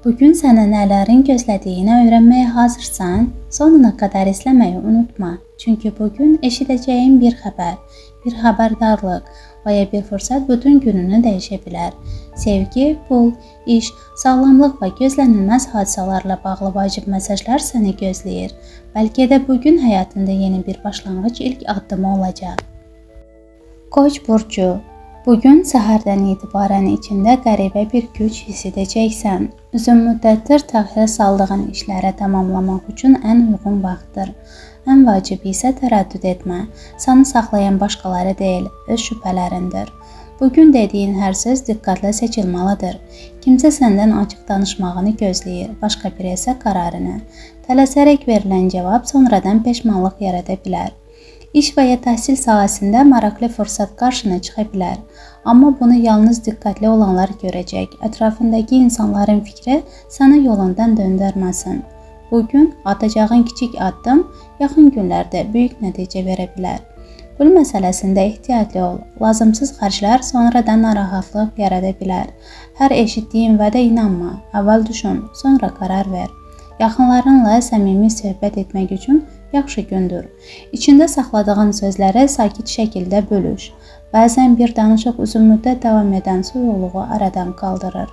Bugün sənə nələrin gözlədiyini öyrənməyə hazırsan? Sonuna qədər izləməyi unutma. Çünki bugün eşidəcəyin bir xəbər, bir xəbərdarlıq və ya bir fürsət bütün gününü dəyişə bilər. Sevgi, pul, iş, sağlamlıq və gözlənilməz hadisələrlə bağlı vacib mesajlar səni gözləyir. Bəlkə də bugün həyatında yeni bir başlanğıc ilk addımı olacaq. Koç burcu. Bugün səhərdən etibarən içində qəribə bir güc hiss edəcəksən. Uzun müddətdir təxirə saldığın işləri tamamlamaq üçün ən uyğun vaxtdır. Ən vacibi isə tərəddüd etmə. Səni saxlayan başqaları deyil, öz şübhələrindir. Bugün dediyin hər söz diqqətlə seçilməlidir. Kimsə səndən açıq danışmağını gözləyir, başqa biri isə qararını. Tələsərək verilən cavab sonradan peşmanlıq yarada bilər. İş və ya təhsil sahəsində maraqlı fürsət qarşına çıxa bilər. Amma bunu yalnız diqqətli olanlar görəcək. Ətrafındakı insanların fikri səni yolundan döndərməsin. Bugün atacağın kiçik addım yaxın günlərdə böyük nəticə verə bilər. Pul məsələsində ehtiyatlı ol. Lazımsız xərclər sonradan narahatlıq yarada bilər. Hər eşitdiyin vədə inanma. Əvvəl düşün, sonra qərar ver. Yaxınlarınla səmimi söhbət etmək üçün yaxşı gündür. İçində saxladığın sözləri sakit şəkildə bölüş. Bəzən bir danışıq uzun müddət davam edən soyuqluğu aradan qaldırır.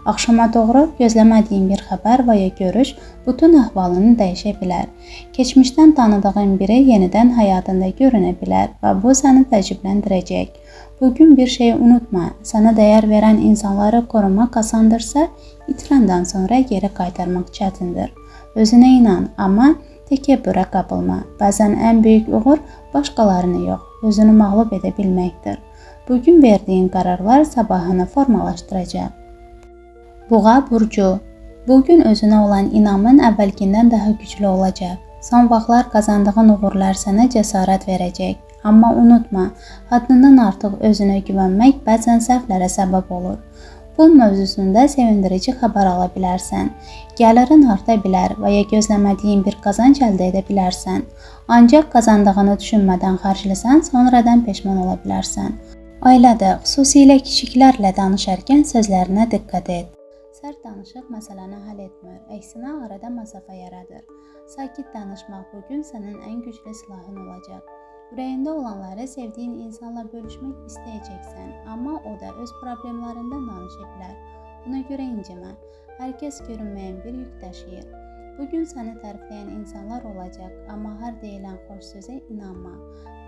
Axşama doğru gözləmədiyin bir xəbər və ya görüş bütün əhvalını dəyişə bilər. Keçmişdən tanıdığın biri yenidən həyatında görünə bilər və bu səni təəccübləndirəcək. Bugün bir şeyi unutma. Sənə dəyər verən insanları qorumaq asandirsə, itirəndən sonra geri qaytarmaq çətindir. Özünə inan, amma təkəbbürə qapılma. Bəzən ən böyük uğur başqalarını yox, özünü məğlub edə bilməkdir. Bugün verdiyin qərarlar sabahını formalaşdıracaq. Boğa burcu. Bugün özünə olan inamın əvvəlkindən daha güclü olacaq. Son vaxtlar qazandığın uğurlar sənə cəsarət verəcək. Amma unutma, həddindən artıq özünə güvənmək bəzən səhvlərə səbəb olur. Pul mövzusunda sevindirici xəbər ala bilərsən. Gəlirin arta bilər və ya gözləmədiyin bir qazanc əldə edə bilərsən. Ancaq qazandığını düşünmədən xərcləsən, sonradan peşman ola bilərsən. Ailədə, xüsusilə kiçiklərlə danışarkən sözlərinə diqqət et. Sərt danışıq məsələni həll etmir, əksinə arada məsafə yaradır. Sakit danışmaq bugün sənin ən güclü silahın olacaq. Ürəyində olanları sevdiyin insanla bölüşmək istəyəcəksən, amma o da öz problemlərindən danışa bilər. Buna görə incimə. Hər kəs görünməyən bir yük daşıyır. Bugün səni tərifləyən insanlar olacaq, amma hər deyilən xoş sözə inanma.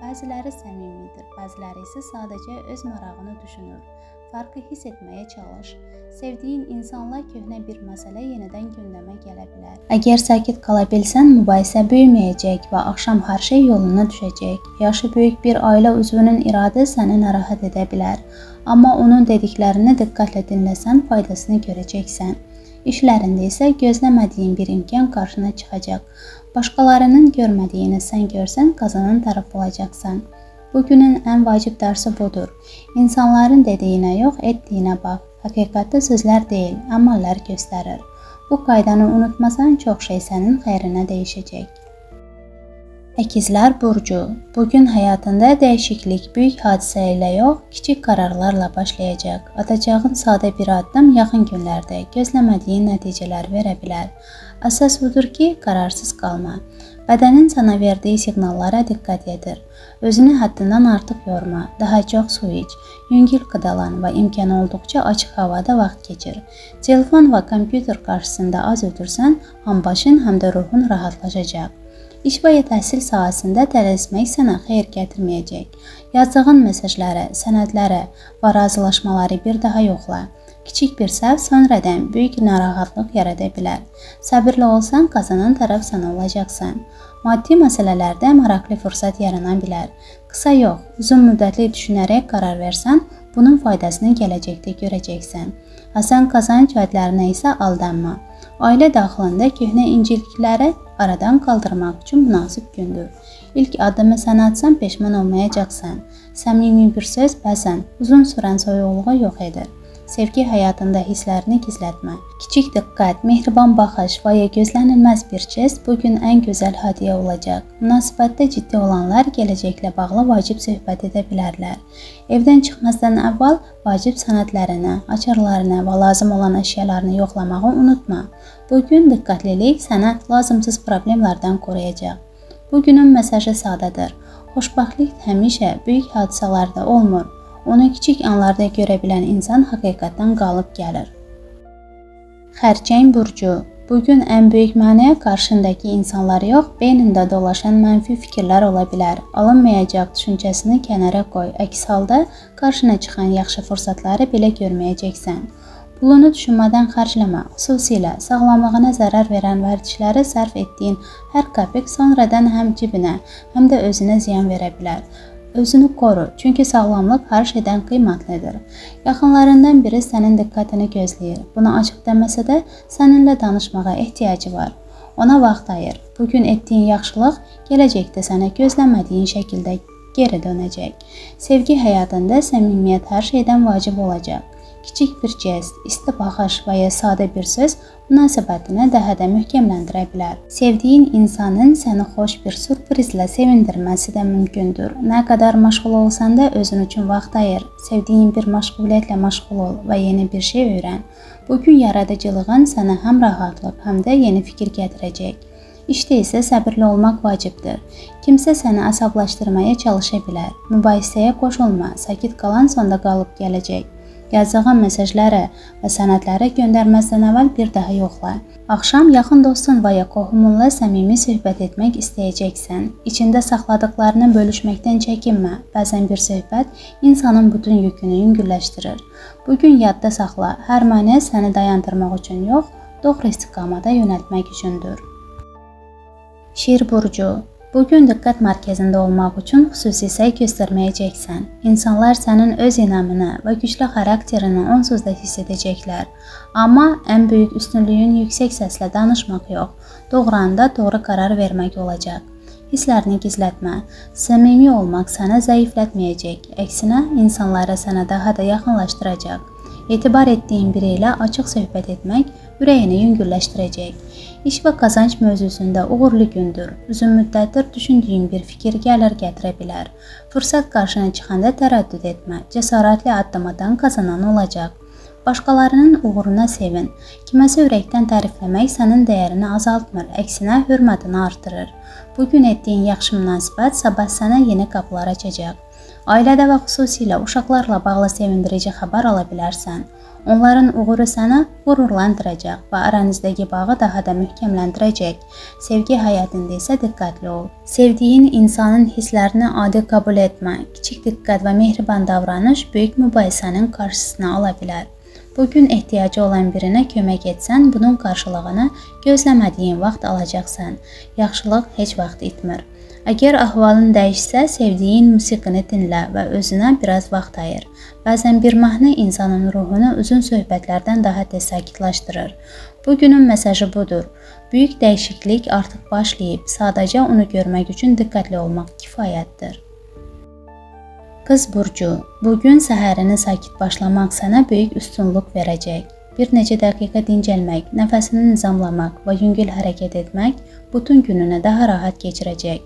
Bəziləri səmimidir, bəziləri isə sadəcə öz marağını düşünür. Farkı hiss etməyə çalış. Sevdiyin insanla köhnə bir məsələ yenidən gündəmə gələ bilər. Əgər sakit qala bilsən, mübahisə böyüməyəcək və axşam hər şey yoluna düşəcək. Yaşı böyük bir ailə üzvünün iradı səni narahat edə bilər. Amma onun dediklərini diqqətlə dinləsən, faydasını görəcəksən. İşlərində isə gözləmədiyin bir imkan qarşına çıxacaq. Başqalarının görmədiyini sən görsən, qazanan tərəf olacaqsan. Bugünün ən vacib dərsi budur. İnsanların dediyinə yox, etdiyinə bax. Həqiqətdə sözlər deyil, əməllər göstərir. Bu qaydanı unutmasan, çox şey sənin xeyrinə dəyişəcək. Əkizlər burcu. Bugün həyatında dəyişiklik böyük hadisə ilə yox, kiçik qərarlarla başlayacaq. Atacağın sadə bir addım yaxın günlərdə gözləmədiyin nəticələr verə bilər. Əsas budur ki, qararsız qalma. Bədənin sənə verdiyi siqnallara diqqət edir. Özünü həddindən artıq yorma, daha çox su iç, yüngül qidalan və imkan olduqca açıq havada vaxt keçir. Telefon və kompüter qarşısında az ötürsən, həm başın, həm də ruhun rahatlaşacaq. İş və ya təhsil sahəsində tələsmək sənə xeyir gətirməyəcək. Yazdığın mesajları, sənədləri və razılaşmaları bir daha yoxla. Kiçik bir səhv sonradan böyük narahatlıq yarada bilər. Səbirli olsan, qazanan tərəf sən olacaqsan. Maddi məsələlərdə maraqlı fürsət yarana bilər. Qısa yox, uzun müddətli düşünərək qərar versən, bunun faydasını gələcəkdə görəcəksən. Hasan qazanc vədlərinə isə aldanma. Ailə daxilində köhnə incilikləri aradan qaldırmaq üçün münasib gündür. İlk addımı sən atsan peşman olmayacaqsan. Səmimi bir söz bəzən uzun sürən soyuqluğu yox edir. Sevgi həyatında hisslərini gizlətmə. Kiçik diqqət, mehriban baxış və ya gözlənilməz bir jest bu gün ən gözəl hədiyyə olacaq. Münasibətdə ciddi olanlar gələcəklə bağlı vacib söhbət edə bilərlər. Evdən çıxmazdan əvvəl vacib sənədlərini, açarlarını və lazım olan əşyalarını yoxlamağı unutma. Bu gün diqqətlilik sənə lazımsız problemlərdən qoruyacaq. Bu günün mesajı sadədir. Xoşbəxtlik həmişə böyük hadisələrdə olmur. Onu kiçik anlarda görə bilən insan həqiqətən qalıb gəlir. Xərçəng burcu. Bugün ən böyük mənə qarşındakı insanlar yox, beynində dolaşan mənfi fikirlər ola bilər. Alınmayacaq düşüncəsini kənara qoy. Əks halda qarşına çıxan yaxşı fürsətləri belə görməyəcəksən. Pulunu düşünmədən xərcləmə, xüsusilə sağlamlığına zərər verən vərdişlərə sərf etdiyin hər qəpik sonradan həm cibinə, həm də özünə ziyan verə bilər. Özünü qoru, çünki sağlamlıq hər şeydən qiymətlidir. Yaxınlarından biri sənin diqqətini gözləyir. Bunu açıq deməsə də səninlə danışmağa ehtiyacı var. Ona vaxt ayır. Bugün etdiyin yaxşılıq gələcəkdə sənə gözləmədiyin şəkildə geri dönəcək. Sevgi həyatında səmimiyyət hər şeydən vacib olacaq. Kiçik bir jest, isti baxış və ya sadə bir söz münasibətini daha da möhkəmləndirə bilər. Sevdiyin insanın səni xoş bir sürprizlə sevindirməsi də mümkündür. Nə qədər məşğul olsan da özün üçün vaxt ayır. Sevdiyin bir məşğuliyyətlə məşğul ol və yeni bir şey öyrən. Bugün yaradıcılığın sənə həm rahatlıq, həm də yeni fikir gətirəcək. İşdə isə səbirli olmaq vacibdir. Kimsə səni əsəbləşdirməyə çalışa bilər. Mübahisəyə qoşulma, sakit qalan sonda qalıb gələcək. Yazdığın mesajları və sənədləri göndərməzdən əvvəl bir daha yoxla. Axşam yaxın dostun və ya qohumunla səmimi söhbət etmək istəyəcəksən. İçində saxladıqlarını bölüşməkdən çəkinmə. Bəzən bir söhbət insanın bütün yükünü yüngülləşdirir. Bugün yadda saxla, hər mənə səni dayandırmaq üçün yox, doğru istiqamata yönəltmək üçündür. Şir burcu. Bugün diqqət mərkəzində olmaq üçün xüsusi səy göstərməyəcəksən. İnsanlar sənin öz inamını və güclü xarakterini onsuz da hiss edəcəklər. Amma ən böyük üstünlüyün yüksək səslə danışmaq yox, doğru anda doğru qərar vermək olacaq. Hisslərini gizlətmə. Səmimi olmaq səni zəiflətməyəcək. Əksinə, insanları sənə daha da yaxınlaşdıracaq. Etibar etdiyin biri ilə açıq söhbət etmək ürəyini yüngülləşdirəcək. İş və qazanc mövzusunda uğurlu gündür. Uzun müddətdir düşündüyün bir fikir gəlir gətirə bilər. Fürsət qarşına çıxanda tərəddüd etmə. Cəsarətli addımdan qazanan olacaq. Başqalarının uğuruna sevin. Kiməsə ürəkdən tərifləmək sənin dəyərini azaltmır, əksinə hörmətini artırır. Bugün etdiyin yaxşı münasibət sabah sənə yeni qapılar açacaq. Ailədə və xüsusilə uşaqlarla bağlı sevindirici xəbər ala bilərsən. Onların uğuru səni qürurlandıracaq və aranızdakı bağı daha da möhkəmləndirəcək. Sevgi həyatında isə diqqətli ol. Sevdiyin insanın hisslərini adi qəbul etmə. Kiçik diqqət və mehriban davranış böyük mübahisənin qarşısını ala bilər. Bugün ehtiyacı olan birinə kömək etsən, bunun qarşılığını gözləmədiyin vaxt alacaqsan. Yaxşılıq heç vaxt itmir. Əgər ahvalın dəyişsə, sevdiyin musiqini dinlə və özünə biraz vaxt ayır. Bəzən bir mahnı insanın ruhunu uzun söhbətlərdən daha tez sakitlaşdırır. Bugünün mesajı budur. Böyük dəyişiklik artıq başlayıb, sadəcə onu görmək üçün diqqətli olmaq kifayətdir. Qız burcu, bugün səhərini sakit başlamaq sənə böyük üstünlük verəcək. Bir neçə dəqiqə dincəlmək, nəfəsini nizamlamaq və yüngül hərəkət etmək bütün gününü daha rahat keçirəcək.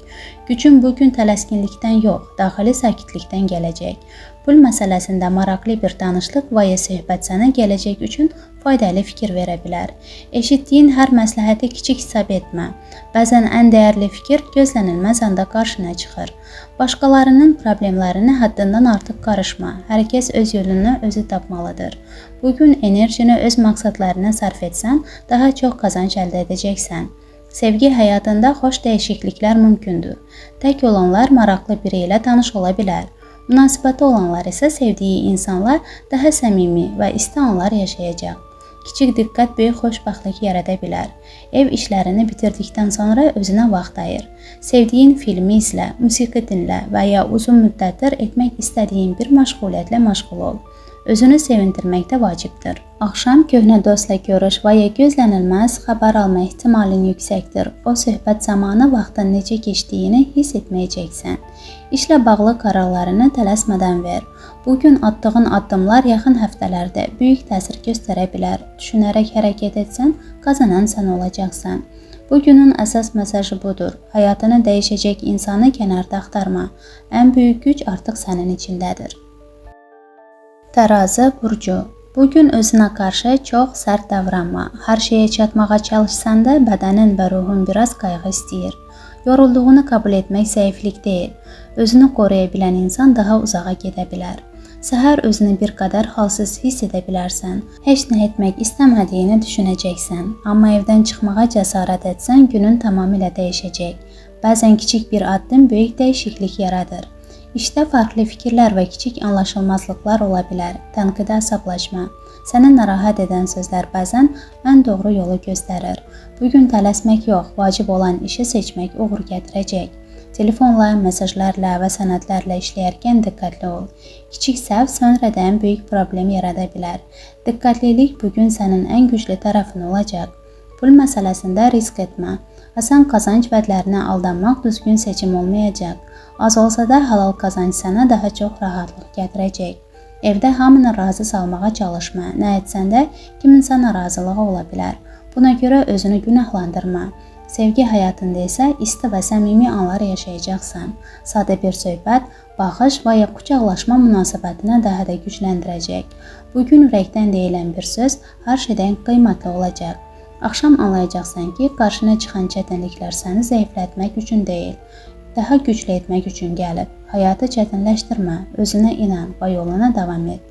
Gücün bugün tələskinlikdən yox, daxili sakitlikdən gələcək. Pul məsələsində maraqlı bir danışlıq və ya söhbət sənə gələcək üçün faydalı fikir verə bilər. Eşitdiyin hər məsləhəti kiçik hesab etmə. Bəzən ən dəyərli fikir gözlənilməz anda qarşına çıxır. Başqalarının problemlərini həddindən artıq qarışma. Hər kəs öz yolunu özü tapmalıdır. Bugün enerjini öz məqsədlərinə sərf etsən, daha çox qazanc əldə edəcəksən. Sevgi həyatında xoş dəyişikliklər mümkündür. Tək olanlar maraqlı biri ilə tanış ola bilər. Münasibəti olanlar isə sevdiyi insanlar daha səmimi və isti anlar yaşayacaq. Kiçik diqqət böyük xoşbəxtlik yarada bilər. Ev işlərini bitirdikdən sonra özünə vaxt ayır. Sevdiyin filmi izlə, musiqi dinlə və ya uzun müddətdir etmək istədiyin bir məşğuliyyətlə məşğul ol. Özünü sevindirmək də vacibdir. Axşam köhnə dostla görüş və ya gözlənilməz xəbər alma ehtimalın yüksəkdir. O söhbət zamanı vaxtın necə keçdiyini hiss etməyəcəksən. İşlə bağlı qərarlarını tələsmədən ver. Bugün attığın addımlar yaxın həftələrdə böyük təsir göstərə bilər. Düşünərək hərəkət etsən, qazanan sən olacaqsan. Bugünün əsas mesajı budur. Həyatını dəyişəcək insanı kənarda axtarma. Ən böyük güc artıq sənin içindədir. Tərazi burcu. Bugün özünə qarşı çox sərt davranma. Hər şeyə çatmağa çalışsan da bədənin və ruhun biraz qayğı istəyir. Yorulduğunu qəbul etmək zəiflik deyil. Özünü qoruya bilən insan daha uzağa gedə bilər. Səhər özünü bir qədər halsız hiss edə bilərsən. Heç nə etmək istəmədiyini düşünəcəksən. Amma evdən çıxmağa cəsarət etsən, günün tamamilə dəyişəcək. Bəzən kiçik bir addım böyük dəyişiklik yaradır. İşdə fərqli fikirlər və kiçik anlaşılmazlıqlar ola bilər. Tənqidə əsablaşma. Səni narahat edən sözlər bəzən ən doğru yolu göstərir. Bugün tələsmək yox, vacib olan işi seçmək uğur gətirəcək. Telefonla, mesajlarla və sənədlərlə işləyərkən diqqətli ol. Kiçik səhv sonradan böyük problem yarada bilər. Diqqətlilik bugün sənin ən güclü tərəfin olacaq. Pul məsələsində risk etmə. Asan qazanc vədlərinə aldanmaq düzgün seçim olmayacaq. Az olsa da halal qazanc sənə daha çox rahatlıq gətirəcək. Evdə hamını razı salmağa çalışma. Nə etsən də kiminsə narazılığı ola bilər. Buna görə özünü günahlandırma. Sevgi həyatında isə isti və səmimi anlar yaşayacaqsan. Sadə bir söhbət, baxış və ya qucaqlaşma münasibətinə daha da gücləndirəcək. Bugün ürəkdən deyilən bir söz hər şeydən qiymətli olacaq. Axşam anlayacaqsan ki, qarşına çıxan çətinliklər səni zəiflətmək üçün deyil, daha güclü etmək üçün gəlib. Həyatı çətinləşdirmə, özünə inan və yoluna davam et.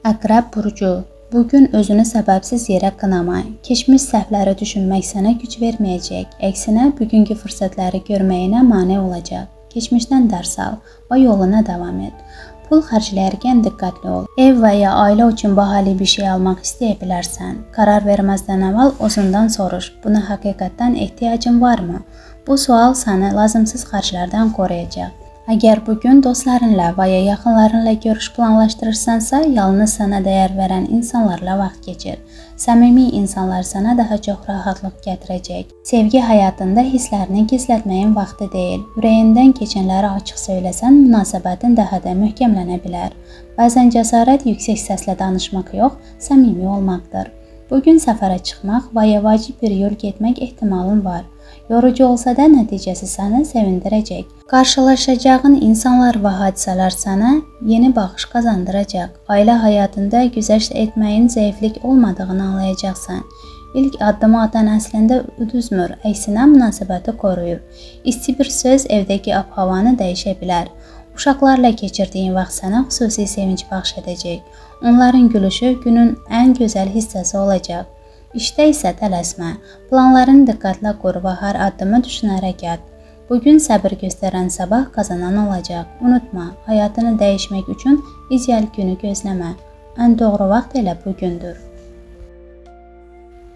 Əqrəb burcu. Bugün özünü səbəbsiz yerə qınama. Keçmiş səhvləri düşünmək sənə güc verməyəcək. Əksinə, bugünkü fürsətləri görməyinə mane olacaq. Keçmişdən dərs al və yoluna davam et. Pul xərcləyərkən diqqətli ol. Ev və ya ailə üçün bahalı bir şey almaq istəyə bilərsən. Qərar verməzdən əvvəl özündən soruş. Buna həqiqətən ehtiyacın varmı? Bu sual səni lazımsız xərclərdən qoruyacaq. Əgər bugün dostlarınla və ya yaxınlarınla görüş planlaşdırırsansa, yalnız sənə dəyər verən insanlarla vaxt keçir. Səmimi insanlar sənə daha çox rahatlıq gətirəcək. Sevgi həyatında hisslərini gizlətməyin vaxtı deyil. Ürəyindən keçənləri açıq söyləsən, münasibətin daha da möhkəmlənə bilər. Bəzən cəsarət yüksək səslə danışmaq yox, səmimi olmaqdır. Bugün səfərə çıxmaq və ya vacib bir yol getmək ehtimalın var. Yorucu olsa da nəticəsi səni sevindirəcək. Qarşılaşacağın insanlar və hadisələr sənə yeni baxış qazandıracaq. Ailə həyatında güzəşt etməyin zəiflik olmadığını anlayacaqsan. İlk addımı atan əslində uduzmur, əksinə münasibəti qoruyur. İsti bir söz evdəki ab-havanı dəyişə bilər. Uşaqlarla keçirdiyin vaxt sənə xüsusi sevinç bəxş edəcək. Onların gülüşü günün ən gözəl hissəsi olacaq. İşdə isə tələsmə. Planlarını diqqətlə qur və hər addımı düşünərək at. Bugün səbir göstərən sabah qazanan olacaq. Unutma, həyatını dəyişmək üçün ideal günü gözləmə. Ən doğru vaxt elə bugündür.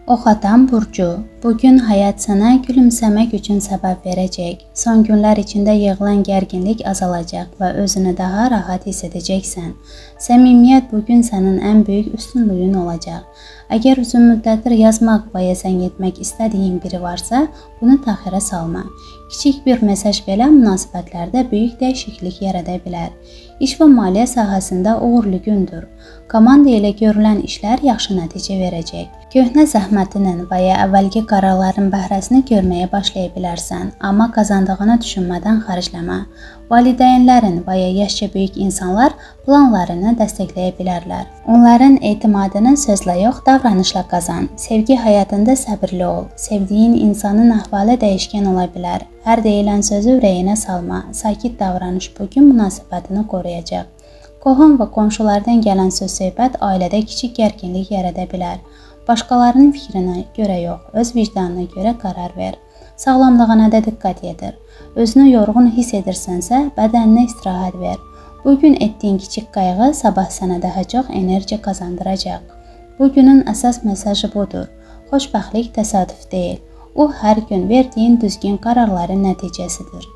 Ox atan burcu. Bugün həyat sənə gülümsəmək üçün səbəb verəcək. Son günlər içində yığılan gərginlik azalacaq və özünü daha rahat hiss edəcəksən. Səmimiyyət bugün sənin ən böyük üstünlüyün olacaq. Əgər uzun müddətdir yazmaq və ya zəng etmək istədiyin biri varsa, bunu təxirə salma. Kiçik bir mesaj belə münasibətlərdə böyük dəyişiklik yarada bilər. İş və maliyyə sahəsində uğurlu gündür. Komanda ilə görülən işlər yaxşı nəticə verəcək. Köhnə zəhmətinin və ya əvvəlki qərarların bəhrəsini görməyə başlaya bilərsən, amma qazandığını düşünmədən xərcləmə. Valideynlərin və ya yaşca böyük insanlar planlarını dəstəkləyə bilərlər. Onların etimadını sözlə yox, davranışla qazan. Sevgi həyatında səbirli ol. Sevdiyin insanın əhvalı dəyişkən ola bilər. Hər deyilən sözü ürəyinə salma. Sakit davranış bugün münasibətini qoruyacaq. Qohum və qonşulardan gələn söz-söhbət ailədə kiçik gərginlik yarada bilər. Başqalarının fikrinə görə yox, öz vicdanına görə qərar ver. Sağlamlığına da diqqət edir. Özünü yorğun hiss edirsənsə, bədəninə istirahət ver. Bugün etdiyin kiçik qayğı sabah sənə daha çox enerji qazandıracaq. Bugünün əsas mesajı budur. Xoşbəxtlik təsadüf deyil. O, hər gün verdiyin düzgün qərarların nəticəsidir.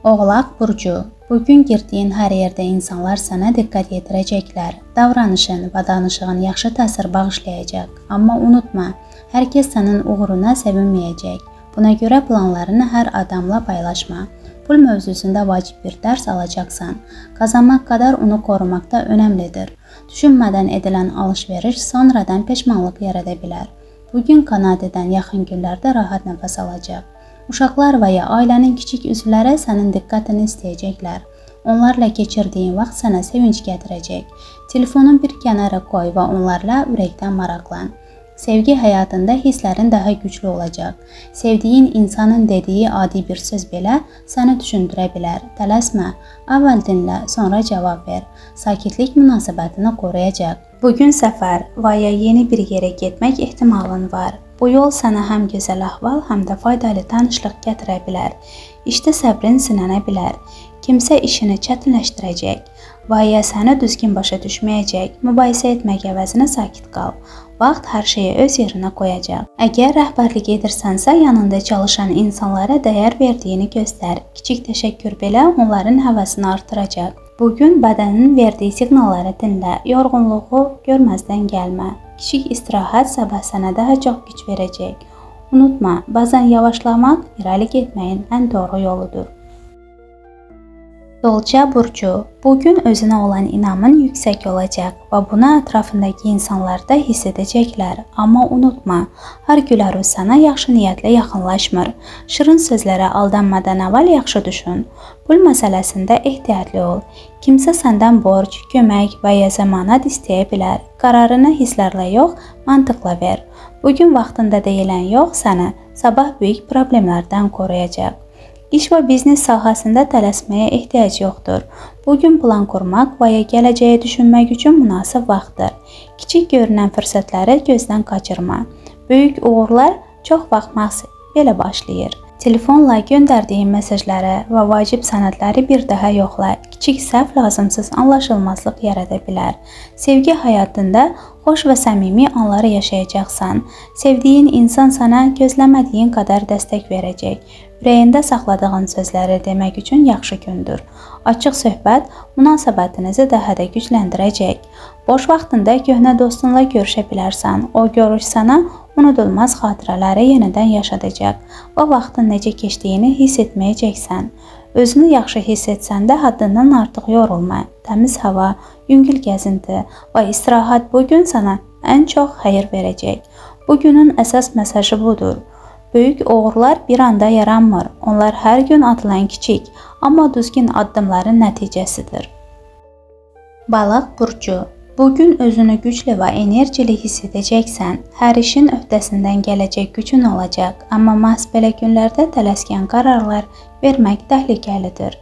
Oğlaq burcu. Bugün girdiyin hər yerdə insanlar sənə diqqət yetirəcəklər. Davranışın və danışığın yaxşı təsir bağışlayacaq. Amma unutma, hər kəs sənin uğuruna sevinməyəcək. Buna görə planlarını hər adamla paylaşma. Pul mövzusunda vacib bir dərs alacaqsan. Qazanmaq qədər onu qorumaq da önəmlidir. Düşünmədən edilən alış-veriş sonradan peşmanlıq yarada bilər. Bugün qanaat edən yaxın günlərdə rahat nəfəs alacaq. Uşaqlar və ya ailənin kiçik üzvləri sənin diqqətini istəyəcəklər. Onlarla keçirdiyin vaxt sənə sevinç gətirəcək. Telefonu bir kənara qoy və onlarla ürəkdən maraqlan. Sevgi həyatında hisslərin daha güclü olacaq. Sevdiyin insanın dediyi adi bir söz belə səni düşündürə bilər. Tələsmə, əvvəl dinlə, sonra cavab ver. Sakitlik münasibətini qoruyacaq. Bugün səfər və ya yeni bir yerə getmək ehtimalın var. Bu yol sənə həm gözəl əhval, həm də faydalı tanışlıq gətirə bilər. İşdə səbrin sınana bilər. Kimsə işini çətinləşdirəcək və ya səni düzgün başa düşməyəcək. Mübahisə etmək əvəzinə sakit qal. Vaxt hər şeyi öz yerinə qoyacaq. Əgər rəhbərlik edirsənsə, yanında çalışan insanlara dəyər verdiyini göstər. Kiçik təşəkkür belə onların həvəsini artıracaq. Bugün bədənin verdiyi siqnalları dinlə, yorğunluğu görməzdən gəlmə. Kiçik istirahət sabah sənə daha çox güc verəcək. Unutma, bəzən yavaşlamaq irəli getməyin ən doğru yoludur. Dolca burcu, bugün özünə olan inamın yüksək olacaq və buna ətrafındakı insanlar da hiss edəcəklər. Amma unutma, hər gülər sana yaxşı niyyətlə yaxınlaşmır. Şirin sözlərə aldanmadan əvvəl yaxşı düşün. Pul məsələsində ehtiyatlı ol. Kimsə səndən borc, kömək və ya zəmanət istəyə bilər. Qararını hisslərlə yox, mantıqla ver. Bugün vaxtında deyilən yox səni sabah böyük problemlərdən qoruyacaq. İş və biznes sahəsində tələsməyə ehtiyac yoxdur. Bugün plan qurmaq və ya gələcəyə düşünmək üçün münasib vaxtdır. Kiçik görünən fürsətləri gözdən qaçırma. Böyük uğurlar çox vaxt belə başlayır. Telefonla göndərdiyin mesajları və vacib sənədləri bir daha yoxla. Kiçik səhv lazımsız anlaşılmazlıq yarada bilər. Sevgi həyatında xoş və səmimi anları yaşayacaqsan. Sevdiyin insan sana gözləmədiyin qədər dəstək verəcək. Ürəyində saxladığın sözləri demək üçün yaxşı gündür. Açıq söhbət münasibətinizi daha da gücləndirəcək. Boş vaxtında köhnə dostunla görüşə bilərsən. O görüş sana unudulmaz xatirələri yenidən yaşadacaq və vaxtın necə keçdiyini hiss etməyəcəksən. Özünü yaxşı hiss etsən də həddindən artıq yorulma. Təmiz hava, yüngül gəzinti və istirahət bugün sana ən çox xeyir verəcək. Bugünün əsas mesajı budur. Böyük uğurlar bir anda yaranmır. Onlar hər gün atılan kiçik, amma düzgün addımların nəticəsidir. Balıq burcu, bugün özünü güclü və enerjili hiss edəcəksən. Hər işin öhdəsindən gələcək gücün olacaq, amma məhz belə günlərdə tələskən qərarlar vermək təhlükəlidir.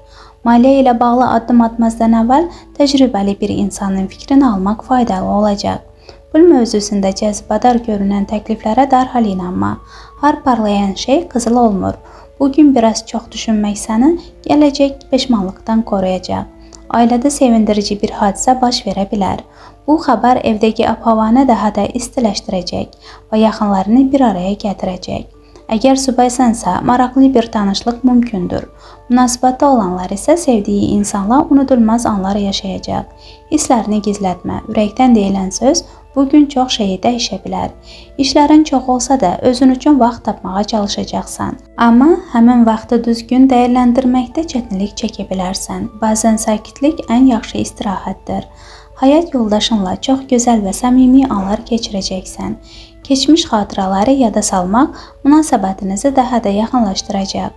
Maliyyə ilə bağlı addım atmazdan əvvəl təcrübəli bir insanın fikrini almaq faydalı olacaq. Pul mövzusunda cəzbədar görünən təkliflərə dərhal inanma. Hər parlayan şey qızıl olmur. Bugün biraz çox düşünmək səni gələcək peşmanlıqdan qoruyacaq. Ailədə sevindirici bir hadisə baş verə bilər. Bu xəbər evdəki ab-havanı daha da istiləşdirəcək və yaxınlarını bir araya gətirəcək. Əgər subaysənsə, maraqlı bir tanışlıq mümkündür. Münasibətdə olanlar isə sevdiyi insanla unudulmaz anlar yaşayacaq. Hisslərini gizlətmə, ürəkdən deyilən söz bugün çox şeyi dəyişə bilər. İşlərin çox olsa da özün üçün vaxt tapmağa çalışacaqsan. Amma həmin vaxtı düzgün dəyərləndirməkdə çətinlik çəkə bilərsən. Bəzən sakitlik ən yaxşı istirahətdir. Həyat yoldaşınla çox gözəl və səmimi anlar keçirəcəksən. Keçmiş xatirələri yada salmaq münasibətinizi daha da yaxınlaşdıracaq.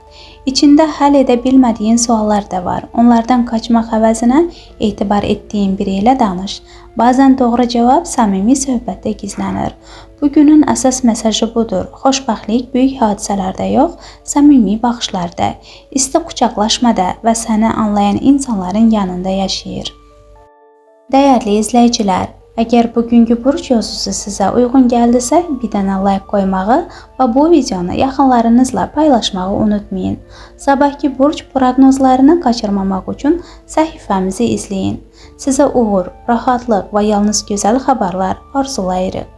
İçində həll edə bilmədiyin suallar da var. Onlardan qaçmaq əvəzinə etibar etdiyin biri ilə danış. Bəzən doğru cavab səmimi söhbətdə gizlənir. Bugünün əsas mesajı budur. Xoşbəxtlik böyük hadisələrdə yox, səmimi baxışlarda, isti qucaqlaşmada və səni anlayan insanların yanında yaşayır. Dəyərli izləyicilər, əgər bugünkü burç yozusu sizə uyğun gəldisə, bir dənə like qoymağı və bu videonu yaxınlarınızla paylaşmağı unutmayın. Sabahki burç proqnozlarını qaçırmamaq üçün səhifəmizi izləyin. Sizə uğur, rahatlıq və yalnız gözəl xəbərlər arzulayırıq.